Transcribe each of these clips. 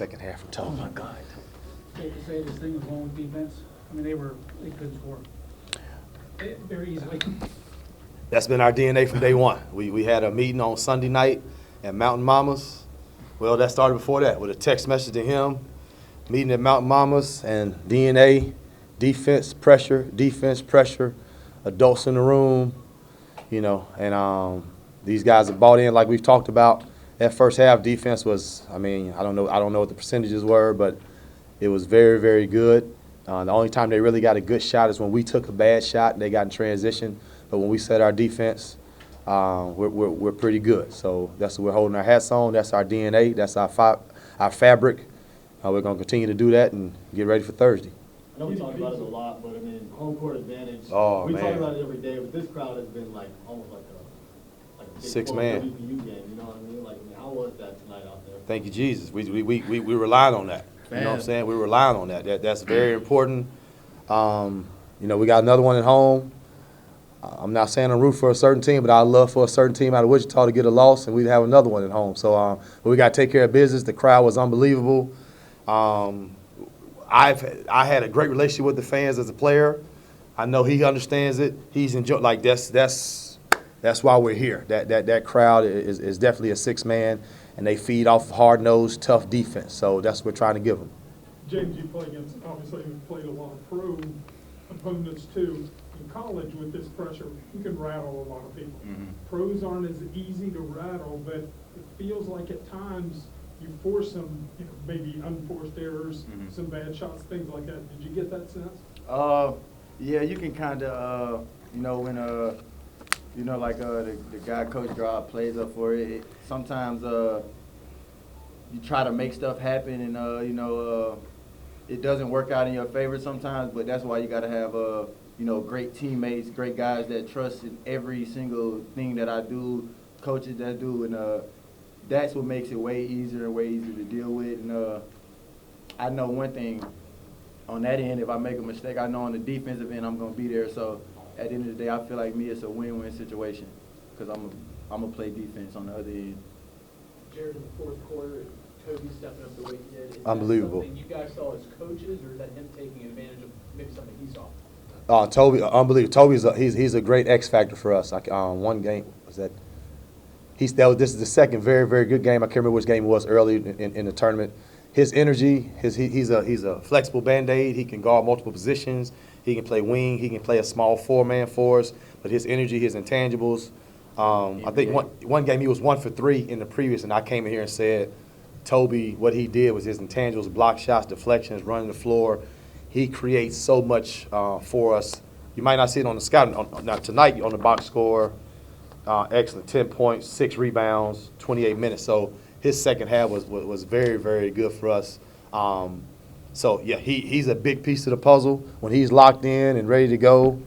second half from Oh Toby. my God. Safe to say this thing was wrong with defense. I mean, they couldn't score very easily. That's been our DNA from day one. We had a meeting on Sunday night at Mountain Mamas. Well, that started before that with a text message to him, meeting at Mountain Mamas, and DNA, defense, pressure, adults in the room, you know, and these guys have bought in like we've talked about. That first half defense was, I mean, I don't know what the percentages were, but it was very, very good. The only time they really got a good shot is when we took a bad shot and they got in transition. But when we set our defense, we're pretty good. So that's what we're holding our hats on. That's our DNA. That's our fabric. We're going to continue to do that and get ready for Thursday. I know we talk about it a lot, but I mean, home court advantage. Oh, we man. talk about it every day, but this crowd has been like almost like a big Six-man. WPU game. You know what I mean? Like, I mean, how was that tonight out there? Thank you, Jesus. We relied on that. You know what I'm saying? We relied on that. That's very important. You know, we got another one at home. I'm not saying I'm root for a certain team, but I'd love for a certain team out of Wichita to get a loss, and we'd have another one at home. So but we got to take care of business. The crowd was unbelievable. I had a great relationship with the fans as a player. I know he understands it. He's enjoying. Like that's why we're here. That crowd is definitely a six-man, and they feed off hard-nosed, tough defense. So that's what we're trying to give them. James, you play against, obviously, you've played a lot of pro opponents too. In college, with this pressure, you can rattle a lot of people. Mm-hmm. Pros aren't as easy to rattle, but it feels like at times you force some, you know, maybe unforced errors, some bad shots, things like that. Did you get that sense? Yeah, you can kind of, you know, when, you know, like the guy Coach Jarrod plays up for it, sometimes you try to make stuff happen and, you know, it doesn't work out in your favor sometimes, but that's why you got to have, you know, great teammates, great guys that trust in every single thing that I do, coaches that do, and that's what makes it way easier to deal with. And I know one thing, on that end, if I make a mistake, I know on the defensive end I'm going to be there. So at the end of the day, I feel like me, it's a win-win situation because I'm going to play defense on the other end. Jarrod, in the fourth quarter, Toby stepping up the way he did. Is Unbelievable. that something you guys saw as coaches, or is that him taking advantage of maybe something he saw? Toby, unbelievable. Toby's he's a great X factor for us. One game was that. This is the second very, very good game. I can't remember which game it was early in the tournament. His energy, he's a flexible Band-Aid. He can guard multiple positions. He can play wing. He can play a small four-man for us. But his energy, his intangibles. I think one game he was 1 for 3 in the previous, and I came in here and said, Toby, what he did was his intangibles, block shots, deflections, running the floor. He creates so much for us. You might not see it on the scout. Not tonight on the box score. Excellent, 10 points, 6 rebounds, 28 minutes. So his second half was very, very good for us. So, yeah, he's a big piece of the puzzle. When he's locked in and ready to go,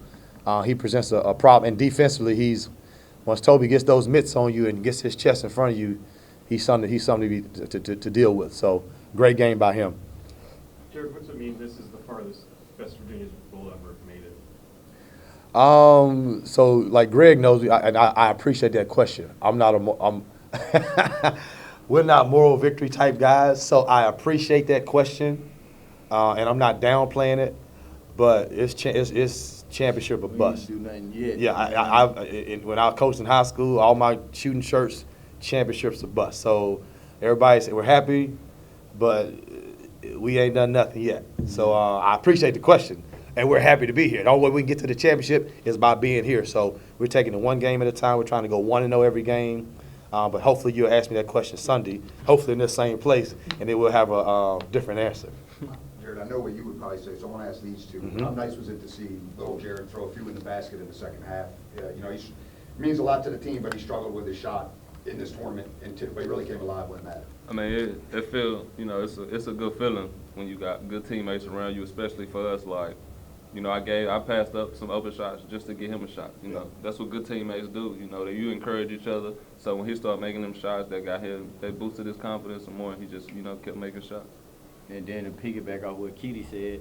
he presents a problem. And defensively, once Toby gets those mitts on you and gets his chest in front of you, he's something to deal with. So, great game by him. Jarrod, what's it mean this is the farthest West Virginia's will ever made it? So like Greg knows, and I appreciate that question. We're not moral victory type guys, so I appreciate that question, and I'm not downplaying it, but it's championship or bust. We didn't do nothing yet. Yeah, when I was coaching high school, all my shooting shirts, championships or bust. So everybody said we're happy, but we ain't done nothing yet. So I appreciate the question. And we're happy to be here. The only way we can get to the championship is by being here. So we're taking it one game at a time. We're trying to go 1-0 every game. But hopefully you'll ask me that question Sunday, hopefully in this same place, and then we'll have a different answer. Jarrod, I know what you would probably say, so I want to ask these two. How nice was it to see little Jarrod throw a few in the basket in the second half? You know, he means a lot to the team, but he struggled with his shot in this tournament, but he really came alive when it mattered. I mean, it feels, you know, it's a good feeling when you got good teammates around you, especially for us, like, you know, I passed up some open shots just to get him a shot. You know, that's what good teammates do. You know, you encourage each other. So when he started making them shots, they boosted his confidence some more. And he just, you know, kept making shots. And then to piggyback off what Keedy said,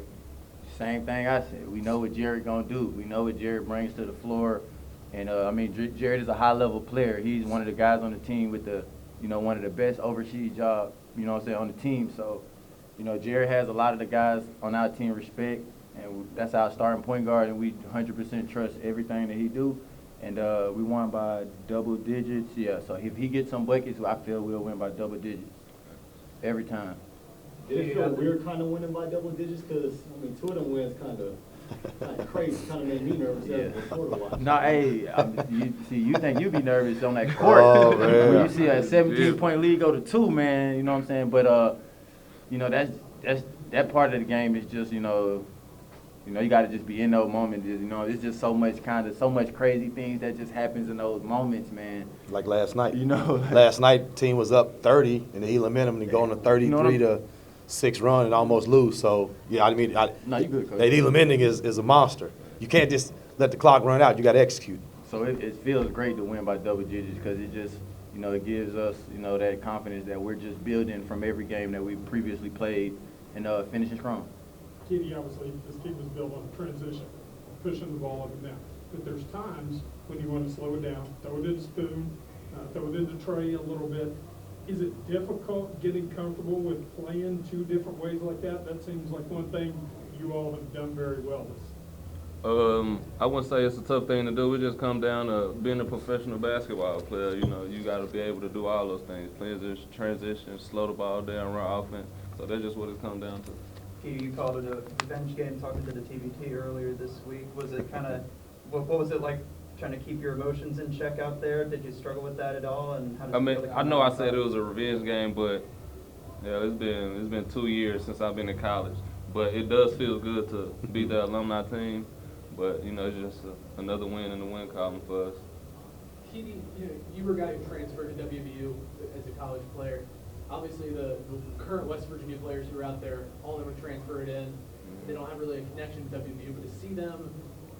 same thing I said. We know what Jarrod gonna do. We know what Jarrod brings to the floor. And I mean, Jarrod is a high-level player. He's one of the guys on the team with one of the best overseas job you know what I'm saying, on the team. So, you know, Jarrod has a lot of the guys on our team respect, and that's our starting point guard, and we 100% trust everything that he do. And we won by double digits. Yeah, so if he gets some buckets, I feel we'll win by double digits every time. Did it feel weird kind of winning by double digits? Because, I mean, two of them wins kind of crazy. Kind of made me nervous as a reporter watching. No, hey, you think you be nervous on that court. Oh, man. When you see a 17-point lead go to 2, man, you know what I'm saying? But, you know, that part of the game is just, you know, you got to just be in those moments. You know, it's just so much crazy things that just happens in those moments, man. Like last night. You know, Last night, team was up 30 in the Elam Minimum and go on a 33-6 run and almost lose. So, yeah, I mean, No, you good, Coach. that Elam ending is a monster. You can't just let the clock run out. You got to execute. So it feels great to win by double digits because it just, you know, it gives us, you know, that confidence that we're just building from every game that we previously played and finishing strong. Kenny, obviously, this team was built on transition, pushing the ball up and down. But there's times when you want to slow it down, throw it in the spoon, throw it into Trey a little bit. Is it difficult getting comfortable with playing two different ways like that? That seems like one thing you all have done very well. I wouldn't say it's a tough thing to do. It just come down to being a professional basketball player. You know, you got to be able to do all those things: transition, slow the ball down, run offense. So that's just what it comes down to. You called it a revenge game, talking to the TVT earlier this week. Was it kind of, what was it like trying to keep your emotions in check out there? Did you struggle with that at all? And how did you feel I know I said it was a revenge game, but yeah, it's been 2 years since I've been in college. But it does feel good to beat the alumni team. But, you know, it's just another win in the win column for us. Keedy, you were a guy who transferred to WVU as a college player. Obviously, the current West Virginia players who are out there, all of them are transferred in. They don't have really a connection to WVU, but to see them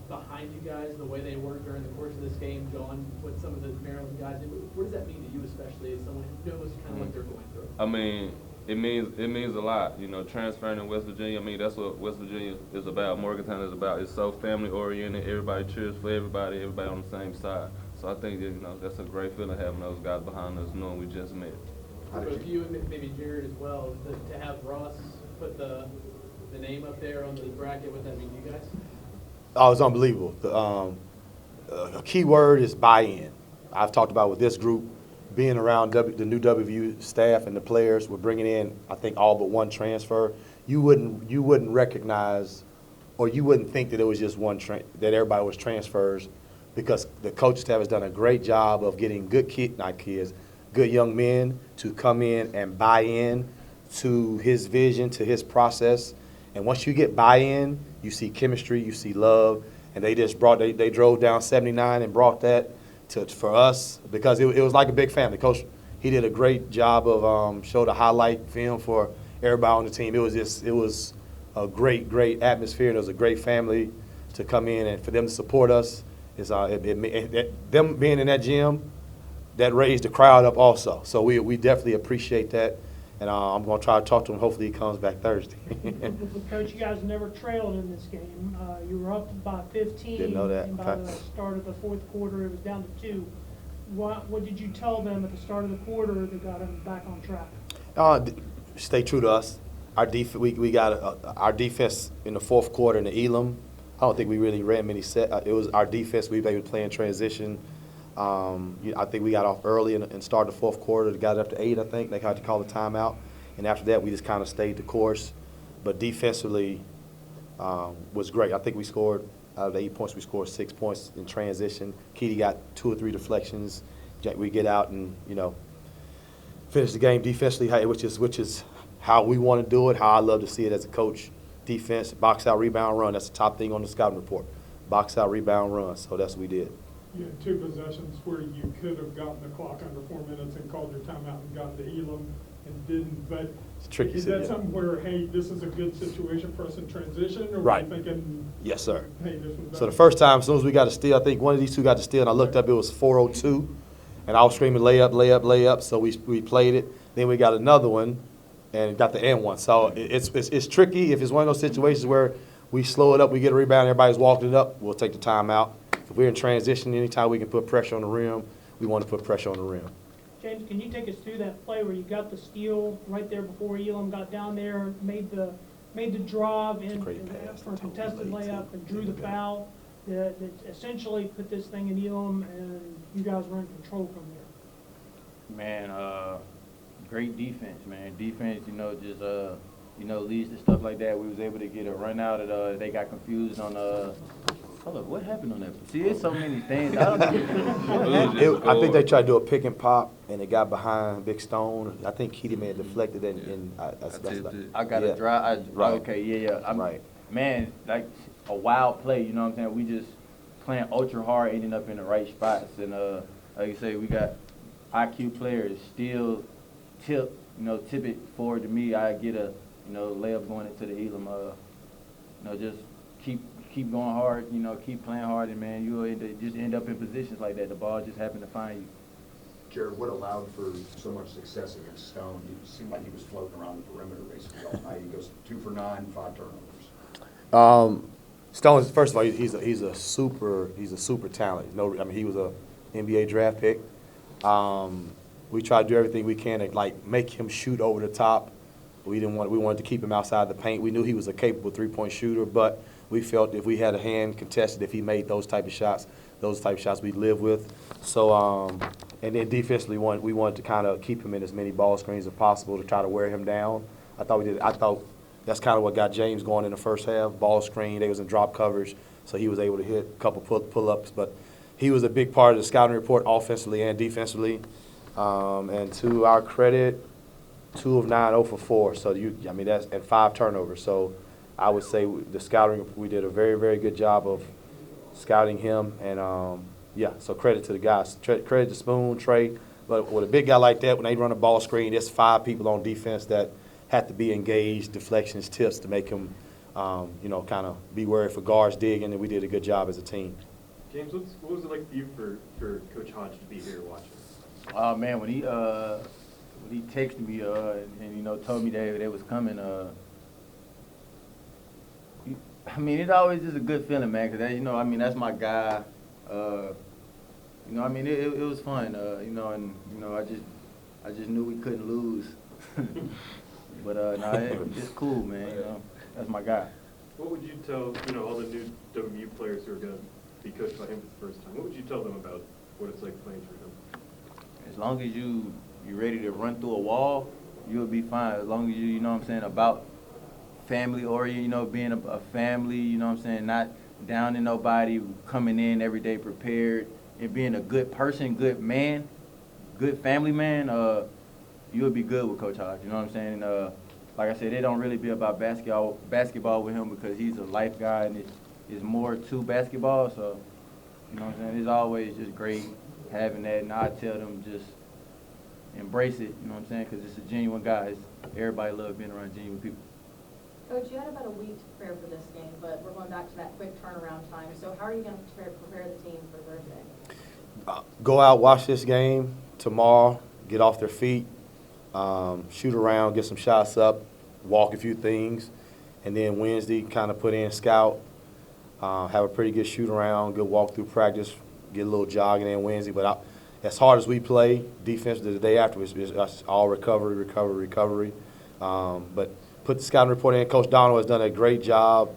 behind you guys, the way they work during the course of this game, going with some of the Maryland guys, what does that mean to you, especially as someone who knows kind of what they're going through? I mean, it means a lot. You know, transferring in West Virginia, I mean, that's what West Virginia is about, Morgantown is about. It's so family-oriented. Everybody cheers for everybody on the same side. So I think that, you know, that's a great feeling having those guys behind us knowing we just met. For both you and maybe Jarrod as well, to have Ross put the name up there on the bracket, what does that mean to you guys? Oh, it's unbelievable. A key word is buy-in. I've talked about with this group, being around the new WVU staff and the players, we're bringing in, I think, all but one transfer. You wouldn't recognize, or you wouldn't think that it was just that everybody was transfers, because the coaching staff has done a great job of getting good young men to come in and buy in to his vision, to his process. And once you get buy-in, you see chemistry, you see love, and they drove down 79 and brought that for us, because it was like a big family. Coach, he did a great job of showed a highlight film for everybody on the team. It was a great atmosphere, and it was a great family to come in, and for them to support us, them being in that gym, that raised the crowd up also. So we definitely appreciate that, and I'm going to try to talk to him. Hopefully he comes back Thursday. Coach, you guys never trailed in this game. You were up by 15. Didn't know that. And by the start of the fourth quarter, it was down to 2. What did you tell them at the start of the quarter that got them back on track? Stay true to us. Our we got our defense in the fourth quarter in the Elam. I don't think we really ran many sets. It was our defense. We were playing transition. I think we got off early and started the fourth quarter. Got it up to 8, I think. They had to call the timeout. And after that, we just kind of stayed the course. But defensively was great. I think we scored, out of the 8 points, we scored 6 points in transition. Keedy got 2 or 3 deflections. We get out and, you know, finish the game defensively, which is how we want to do it, how I love to see it as a coach. Defense, box out, rebound, run. That's the top thing on the scouting report. Box out, rebound, run. So that's what we did. You had 2 possessions where you could have gotten the clock under 4 minutes and called your timeout and gotten to Elam and didn't. But it's tricky. Is that something where, hey, this is a good situation for us in transition? Or right. Were you thinking, yes, sir. Hey, this was so the first time, as soon as we got a steal, I think one of these 2 got the steal, and I looked up, it was 4:02. And I was screaming, lay up, lay up, lay up. So we played it. Then we got another one and got the end one. So it's tricky. If it's one of those situations where we slow it up, we get a rebound, everybody's walking it up, we'll take the timeout. If we're in transition, anytime we can put pressure on the rim, we want to put pressure on the rim. James, can you take us through that play where you got the steal right there before Elam got down there, made the drive in Great pass for a to Toby contested late, layup too. and drew the foul that essentially put this thing in Elam, and you guys were in control from there? Man, great defense, man. Defense, just leads to stuff like that. We was able to get a run out of they got confused on hold up, what happened on that? See, it's so many things. I don't I think they tried to do a pick and pop, and it got behind Big Stone. I think Keedy may have deflected it, and I got a drive. Right. Okay, yeah. Right. Man, like a wild play, you know what I'm saying? We just playing ultra hard, ending up in the right spots. And like you say, we got IQ players, still tip it forward to me. I get a, layup going into the Elam. Just keep going hard, keep playing hard, and man, you'll just end up in positions like that. The ball just happened to find you. Jarrod, what allowed for so much success against Stone? It seemed like he was floating around the perimeter basically all night. He goes 2 for 9, 5 turnovers. Stone, first of all, he's a super talent. He was a NBA draft pick. We tried to do everything we can to make him shoot over the top. We wanted to keep him outside the paint. We knew he was a capable 3-point shooter, but we felt if we had a hand contested, if he made those type of shots we'd live with. So, and then defensively, we wanted to kind of keep him in as many ball screens as possible to try to wear him down. I thought that's kind of what got James going in the first half. Ball screen, they was in drop coverage, so he was able to hit a couple pull-ups. But he was a big part of the scouting report offensively and defensively. And to our credit, 2 of 9, 0 for 4. So that's and 5 turnovers. So I would say the scouting, we did a very, very good job of scouting him. And so credit to the guys. Credit to Spoon, Trey. But with a big guy like that, when they run a ball screen, there's 5 people on defense that have to be engaged, deflections, tips to make him, kind of be worried for guards digging. And we did a good job as a team. James, what was it like for you for Coach Hodge to be here watching? Oh man, when he texted me and told me that they was coming, it's always just a good feeling, man. Cause that's my guy. It was fun. I just knew we couldn't lose. But it's cool, man. That's my guy. What would you tell all the new WU players who are going to be coached by him for the first time? What would you tell them about what it's like playing for him? As long as you're ready to run through a wall, you'll be fine. As long as you about family oriented, being a family, not downing nobody, coming in every day prepared, and being a good person, good man, good family man, you'll be good with Coach Hodge, like I said, it don't really be about basketball with him because he's a life guy and it's more to basketball, so, it's always just great having that, and I tell them just embrace it, because it's a genuine guy. Everybody loves being around genuine people. Coach, you had about a week to prepare for this game, but we're going back to that quick turnaround time. So how are you going to prepare the team for Thursday? Go out, watch this game tomorrow, get off their feet, shoot around, get some shots up, walk a few things, and then Wednesday kind of put in scout, have a pretty good shoot around, good walk through practice, get a little jogging in Wednesday. But as hard as we play, defense the day after is all recovery. But put the scouting report in. Coach Donald has done a great job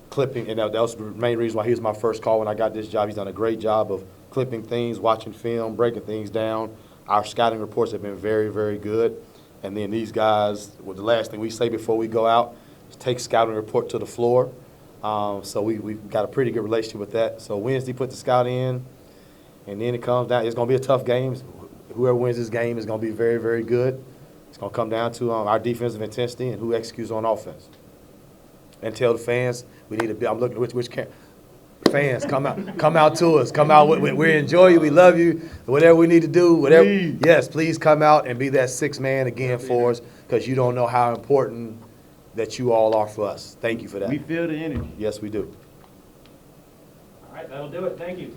clipping, and that was the main reason why he was my first call when I got this job. He's done a great job of clipping things, watching film, breaking things down. Our scouting reports have been very, very good. And then these guys, the last thing we say before we go out is take scouting report to the floor. So we've got a pretty good relationship with that. So Wednesday, put the scout in, and then it comes down. It's going to be a tough game. Whoever wins this game is going to be very, very good. It's going to come down to our defensive intensity and who executes on offense. And tell the fans we need to be. I'm looking at which fans come out to us. Come out. We enjoy you. We love you. Whatever we need to do, whatever. Please. Yes, please come out and be that 6th man again for us, because you don't know how important that you all are for us. Thank you for that. We feel the energy. Yes, we do. All right, that'll do it. Thank you.